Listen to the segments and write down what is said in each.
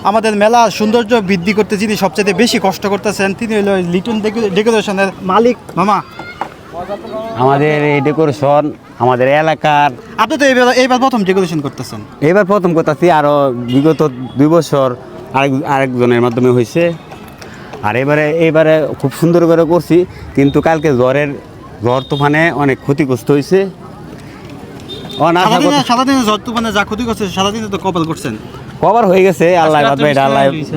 আমাদের মেলা সৌন্দর্য বৃদ্ধি করতে যিনি সবচেয়ে বেশি কষ্ট করতেছেন তিনি হলো লিটন ডেকোরেশনের মালিক মামা। আমাদের এই ডেকোরেশন আমাদের এলাকার আপনি তো এইবার প্রথম ডেকোরেশন করতেছেন। এবার প্রথম করতেছি, আরও বিগত 2 বছর আরেকজনের মাধ্যমে হয়েছে। আর এবারে খুব সুন্দর করে করছি, কিন্তু কালকে ঝড় তুফানে অনেক ক্ষতিগ্রস্ত হয়েছে। সারাদিনে ঝড় তুফানে যা ক্ষতি করছে সারাদিনে তো কপাল করছেন, কভার হয়ে গেছে, আল্লাহ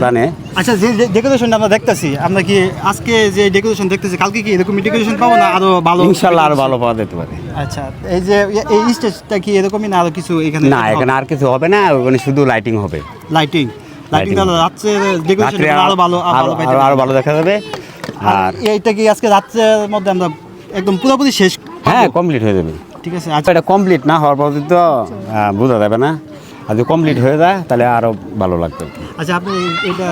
জানে। আচ্ছা, যে ডেকোরেশনটা আমরা দেখতেছি, আমরা কি আজকে যে ডেকোরেশন দেখতেছি কালকে কি এরকম ডেকোরেশন পাবো না আরো ভালো? ইনশাআল্লাহ আরো ভালো পাওয়া যেতে পারে। আচ্ছা, এই যে এই স্টেজটা কি এরকমই না আরো কিছু এখানে? না, এখানে আর কিছু হবে না, ওখানে শুধু লাইটিং হবে। লাইটিং রাত্রে ডেকোরেশন আরো ভালো দেখা যাবে। আর এইটা কি আজকে রাত্রের মধ্যে আমরা একদম পুরোপুরি শেষ? হ্যাঁ, কমপ্লিট হয়ে যাবে। ঠিক আছে। আচ্ছা, এটা কমপ্লিট না হওয়ার পর্যন্ত বোঝা যাবে না, আর যদি কমপ্লিট হয়ে যায় তাহলে আরো ভালো লাগবে। আচ্ছা, আপনি এটা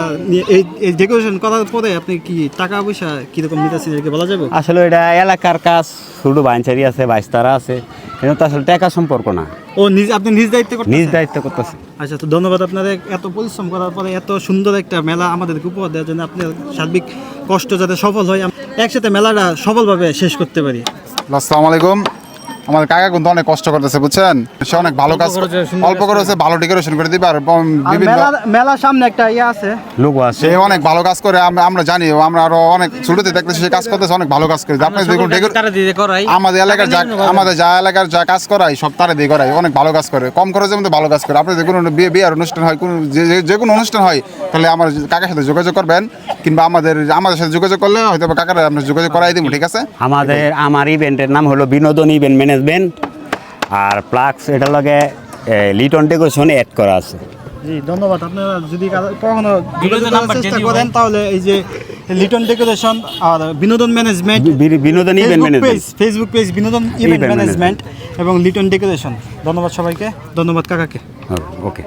এই ডেকোরেশন করার পরে আপনি কি টাকা পয়সা কিরকম নিতেছেন এটাকে বলা যাবে? আসলে এটা এলাকার কাজ, ছোট বাইনচারি আছে, বাইস্তারা আছে, কিন্তু আসলে টাকা সম্পর্ক না। ও আপনি নিজ দায়িত্ব করতেছেন? নিজ দায়িত্ব করতেছে। আচ্ছা, তো ধন্যবাদ আপনাদের এত পরিশ্রম করার পরে এত সুন্দর একটা মেলা আমাদেরকে উপহার দেওয়ার জন্য। আপনার সার্বিক কষ্ট যাতে সফল হয়, একসাথে মেলাটা সফলভাবে শেষ করতে পারি। আসসালামু আলাইকুম। আমাদের কাকা কিন্তু অনেক কষ্ট করতেছে, বুঝছেন? সে অনেক ভালো কাজ, অল্প করে হচ্ছে ভালো ডেকোরেশন করে দিবে। আর বিভিন্ন মেলার সামনে একটা ইয়ে আছে, লোক আছে, সে অনেক ভালো কাজ করে। আমরা জানি, আমরা আরো অনেক ছোটতে দেখতেছি সে কাজ করতেছে, অনেক ভালো কাজ করে। আপনি দেখুন আমাদের এলাকার যা এলাকার যা কাজ করাই সব তারা দিয়ে করাই, অনেক ভালো কাজ করে, কম খরচের মধ্যে ভালো কাজ করে। আপনি যে কোনো বিয়ের অনুষ্ঠান হয়, যে কোনো অনুষ্ঠান হয়, তাহলে আমার কাকার সাথে যোগাযোগ করবেন, কিংবা আমাদের সাথে যোগাযোগ করলে হয়তো কাকার আপনার যোগাযোগ করাই দিব। ঠিক আছে? আমার ইভেন্টের নাম হলো বিনোদন ইভেন্ট ম্যানেজমেন্ট, আর প্লাক্স এটা লাগে লিটন ডেকোরেশন অ্যাড করা আছে। জি, ধন্যবাদ। আপনারা যদি কখনো যোগাযোগ করার চেষ্টা করেন তাহলে এই যে লিটন ডেকোরেশন আর বিনোদন ম্যানেজমেন্ট, বিনোদন ইভেন্ট ম্যানেজমেন্ট, ফেসবুক পেজ বিনোদন ইভেন্ট ম্যানেজমেন্ট এবং লিটন ডেকোরেশন। ধন্যবাদ সবাইকে, ধন্যবাদ কাকাকে। ওকে।